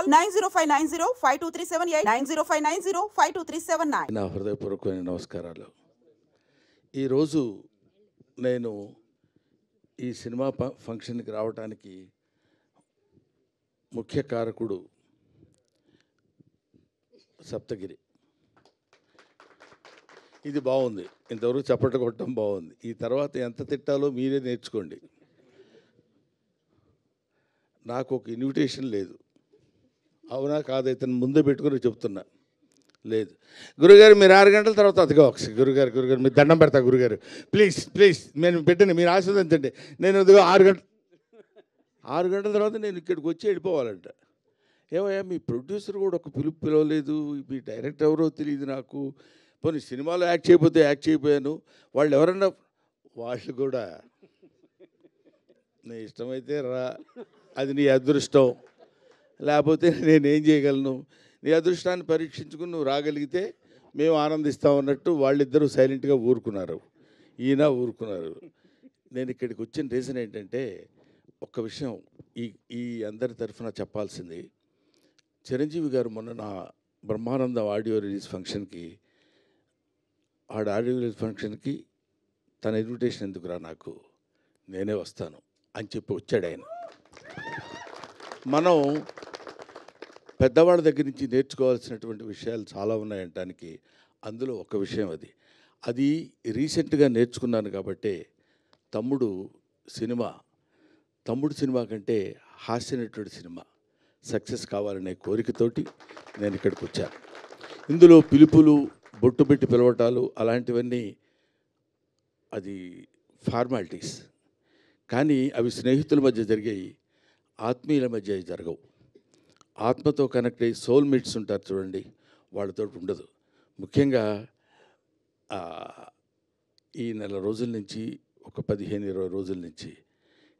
call 90590-5237 90590-5237. నా హృదయపూర్వకమైన నమస్కారాలు. ఈరోజు నేను ఈ సినిమా ఫంక్షన్కి రావడానికి ముఖ్య కారకుడు సప్తగిరి. ఇది బాగుంది, ఇంతవరకు చప్పట్లు కొట్టడం బాగుంది. ఈ తర్వాత ఎంత తిట్టాలో మీరే నేర్చుకోండి. నాకు ఒక ఇన్విటేషన్ లేదు, అవునా కాదైతే ముందే పెట్టుకుని చెప్తున్నా. లేదు గురుగారు, మీరు 6 గంటల తర్వాత అదిగా ఒకసారి గురుగారు మీరు దండం పెడతా గురుగారు, ప్లీజ్ ప్లీజ్ నేను పెట్టండి, మీరు ఆశీర్వదించండి. నేను అదిగో 6 గంటల తర్వాత నేను ఇక్కడికి వచ్చి వెళ్ళిపోవాలంట. ఏమయ్యా మీ ప్రొడ్యూసర్ కూడా ఒక పిలవలేదు, మీ డైరెక్టర్ ఎవరో తెలియదు నాకు. పోనీ సినిమాలో యాక్ట్ చేయకపోతే యాక్ట్ చేయకపోయాను, వాళ్ళు ఎవరన్నా వాళ్ళు కూడా నీ ఇష్టమైతే రా, అది నీ అదృష్టం, లేకపోతే నేనేం చేయగలను. నీ అదృష్టాన్ని పరీక్షించుకుని నువ్వు రాగలిగితే మేము ఆనందిస్తాం అన్నట్టు వాళ్ళిద్దరూ సైలెంట్గా ఊరుకున్నారు, ఈయన ఊరుకున్నారు. నేను ఇక్కడికి వచ్చిన రీజన్ ఏంటంటే ఒక్క విషయం ఈ అందరి తరఫున చెప్పాల్సింది. చిరంజీవి గారు మొన్న నా బ్రహ్మానందం ఆడియో రిలీజ్ ఫంక్షన్కి తన ఇన్విటేషన్ ఎందుకురా నాకు, నేనే వస్తాను అని చెప్పి వచ్చాడు ఆయన. మనం పెద్దవాళ్ళ దగ్గర నుంచి నేర్చుకోవాల్సినటువంటి విషయాలు చాలా ఉన్నాయంటానికి అందులో ఒక విషయం అది రీసెంట్గా నేర్చుకున్నాను. కాబట్టి తమ్ముడు సినిమా కంటే హాస్యనటుడి సినిమా సక్సెస్ కావాలనే కోరికతోటి నేను ఇక్కడికి వచ్చాను. ఇందులో పిలుపులు, బొట్టు పెట్టి పిలవటాలు అలాంటివన్నీ అది ఫార్మాలిటీస్, కానీ అవి స్నేహితుల మధ్య జరిగాయి, ఆత్మీయుల మధ్య జరగవు. ఆత్మతో కనెక్ట్ అయ్యి సోల్మేట్స్ ఉంటారు చూడండి, వాళ్ళతో ఉండదు. ముఖ్యంగా ఈ నెల రోజుల నుంచి, ఒక 15-20 రోజుల నుంచి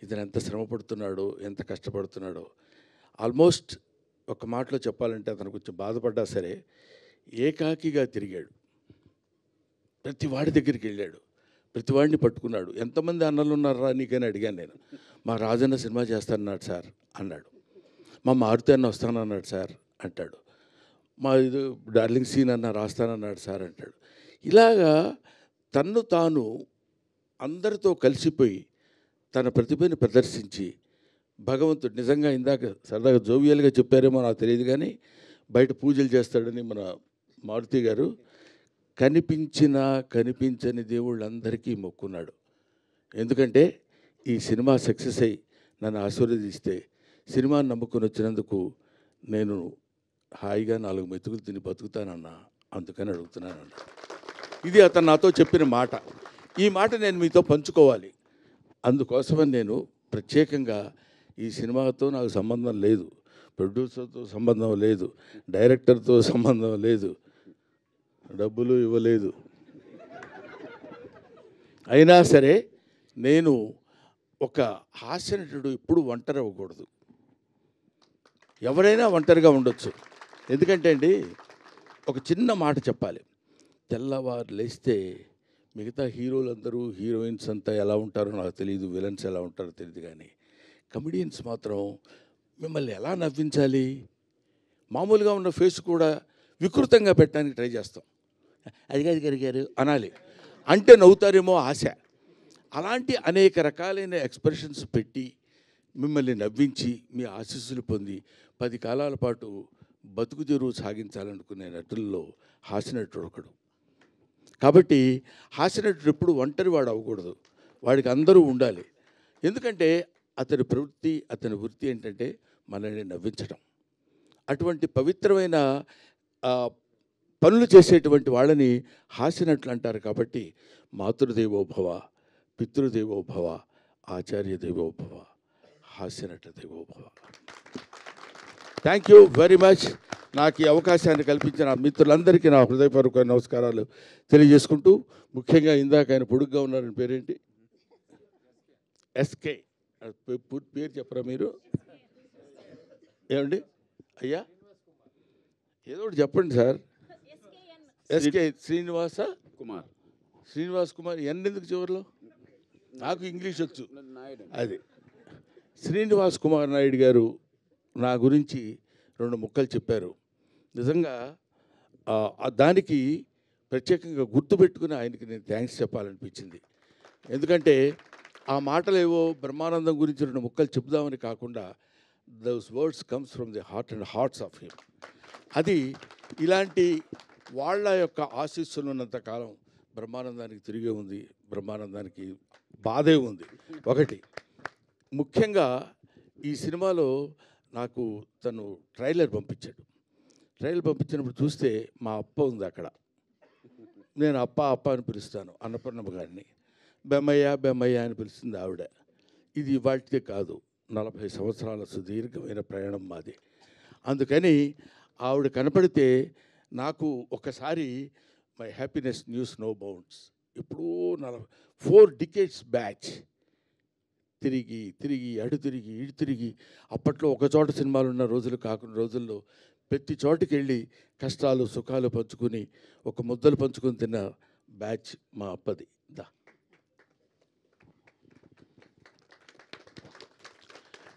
ఇతను ఎంత శ్రమపడుతున్నాడో, ఎంత కష్టపడుతున్నాడో. ఆల్మోస్ట్ ఒక మాటలో చెప్పాలంటే అతను కొంచెం బాధపడ్డా సరే ఏకాకిగా తిరిగాడు. ప్రతి వాడి దగ్గరికి వెళ్ళాడు, ప్రతి వాడిని పట్టుకున్నాడు. ఎంతమంది అన్నలు ఉన్నారా నీకని అడిగాను నేను. మా రాజన్న సినిమా చేస్తానన్నాడు సార్ అన్నాడు, మా మారుతి అన్న వస్తానన్నాడు సార్ అంటాడు, మా ఇది డార్లింగ్ సీన్ అన్న రాస్తానన్నాడు సార్ అంటాడు. ఇలాగా తన్ను తాను అందరితో కలిసిపోయి తన ప్రతిభని ప్రదర్శించి భగవంతుడు నిజంగా ఇందాక సరదాగా జోవియల్గా చెప్పారేమో నాకు తెలియదు, కానీ బయట పూజలు చేస్తాడని మన మారుతి గారు కనిపించని దేవుళ్ళందరికీ మొక్కున్నాడు. ఎందుకంటే ఈ సినిమా సక్సెస్ అయ్యి నన్ను ఆశీర్వదిస్తే సినిమాని నమ్ముకొని వచ్చినందుకు నేను హాయిగా 4 మెతుకులు తిని బతుకుతానన్నా, అందుకని అడుగుతున్నానన్నా. ఇది అతను నాతో చెప్పిన మాట. ఈ మాట నేను మీతో పంచుకోవాలి. అందుకోసమని నేను ప్రత్యేకంగా ఈ సినిమాతో నాకు సంబంధం లేదు, ప్రొడ్యూసర్తో సంబంధం లేదు, డైరెక్టర్తో సంబంధం లేదు, డబ్బులు ఇవ్వలేదు. అయినా సరే నేను ఒక హాస్యనటుడు ఎప్పుడు ఒంటరి అవ్వకూడదు. ఎవరైనా ఒంటరిగా ఉండొచ్చు. ఎందుకంటే అండి ఒక చిన్న మాట చెప్పాలి. తెల్లవారు లేస్తే మిగతా హీరోలందరూ, హీరోయిన్స్ అంతా ఎలా ఉంటారో నాకు తెలియదు, విలన్స్ ఎలా ఉంటారో తెలియదు, కానీ కమెడియన్స్ మాత్రం మిమ్మల్ని ఎలా నవ్వించాలి, మామూలుగా ఉన్న ఫేస్ కూడా వికృతంగా పెట్టడానికి ట్రై చేస్తాం. అది గారు అనాలి అంటే నవ్వుతారేమో ఆశ. అలాంటి అనేక రకాలైన ఎక్స్ప్రెషన్స్ పెట్టి మిమ్మల్ని నవ్వించి మీ ఆశీస్సులు పొంది 10 కాలాల పాటు బతుకు తెరువు సాగించాలనుకునే నటుల్లో హాస్యనటుడు ఒకడు. కాబట్టి హాస్యనటుడు ఎప్పుడు ఒంటరి వాడు అవ్వకూడదు, వాడికి అందరూ ఉండాలి. ఎందుకంటే అతని ప్రవృత్తి, అతని వృత్తి ఏంటంటే మనల్ని నవ్వించడం. అటువంటి పవిత్రమైన పనులు చేసేటువంటి వాళ్ళని హాస్యనటులు అంటారు. కాబట్టి మాతృదేవోభవ, పితృదేవోభవ, ఆచార్య దేవోభవ, హాస్యనట దేవోభవ. Thank you very much. నాకు ఈ అవకాశాన్ని కల్పించిన మిత్రులందరికీ నా హృదయపూర్వక నమస్కారాలు తెలియజేసుకుంటూ, ముఖ్యంగా ఇందాక ఆయన పొడుగ్గా ఉన్నారని పేరేంటి, ఎస్కే పేరు చెప్పరా మీరు? ఏమండి అయ్యా, ఏదో ఒకటి చెప్పండి సార్. ఎస్కే శ్రీనివాస్ కుమార్. ఎందుకు చివరిలో? నాకు ఇంగ్లీష్ వచ్చు. అది శ్రీనివాస్ కుమార్ నాయుడు గారు నా గురించి 2 ముక్కలు చెప్పారు. నిజంగా దానికి ప్రత్యేకంగా గుర్తుపెట్టుకుని ఆయనకి నేను థ్యాంక్స్ చెప్పాలనిపించింది. ఎందుకంటే ఆ మాటలేవో బ్రహ్మానందం గురించి 2 ముక్కలు చెప్దామని కాకుండా those words comes from the heart and hearts of him. అది ఇలాంటి వాళ్ళ యొక్క ఆశీస్సులు ఉన్నంత కాలం బ్రహ్మానందానికి తిరిగే ఉంది, బ్రహ్మానందానికి బాధే ఉంది. ఒకటి ముఖ్యంగా ఈ సినిమాలో నాకు తను ట్రైలర్ పంపించాడు. ట్రైలర్ పంపించినప్పుడు చూస్తే మా అప్ప ఉంది అక్కడ. నేను అప్ప అప్ప అని పిలుస్తాను అన్నపూర్ణమ్మ గారిని. బెమ్మయ్య బెమ్మయ్య అని పిలుస్తుంది ఆవిడ. ఇది ఇవాటిదే కాదు, 40 సంవత్సరాల సుదీర్ఘమైన ప్రయాణం మాది. అందుకని ఆవిడ కనపడితే నాకు ఒకసారి my happiness news no bounds. ఇప్పుడు 4 decades బ్యాచ్ తిరిగి తిరిగి అటు తిరిగి ఇటు తిరిగి, అప్పట్లో ఒక చోట సినిమాలు ఉన్న రోజులు కాకుండా రోజుల్లో ప్రతి చోటుకి వెళ్ళి కష్టాలు సుఖాలు పంచుకుని ఒక ముద్దలు పంచుకొని తిన్న బ్యాచ్ మా అప్పది.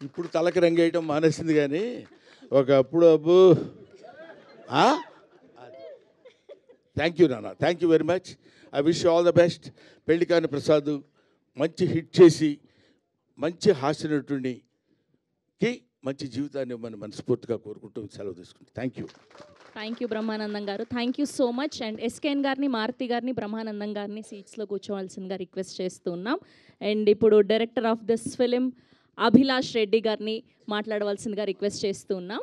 ఇప్పుడు తలకి రంగేయటం మానేసింది, కానీ ఒకప్పుడు అబ్బు. థ్యాంక్ యూ నాన్న, thank you very much. I wish all the best. Pellikani Prasad మంచి హిట్ చేసి మంచి హాస్యనటునికి మంచి జీవితాన్ని ఇవ్వమని మనస్ఫూర్తిగా కోరుకుంటూ సెలవు తీసుకుంటాం. థ్యాంక్ యూ బ్రహ్మానందం గారు, thank you so much. And SKN గారిని, మారుతి గారిని, బ్రహ్మానందం గారిని సీట్స్లో కూర్చోవాల్సిందిగా రిక్వెస్ట్ చేస్తూ ఉన్నాం. అండ్ ఇప్పుడు director of this film Abhilash Reddy గారిని మాట్లాడవలసిందిగా రిక్వెస్ట్ చేస్తూ ఉన్నాం.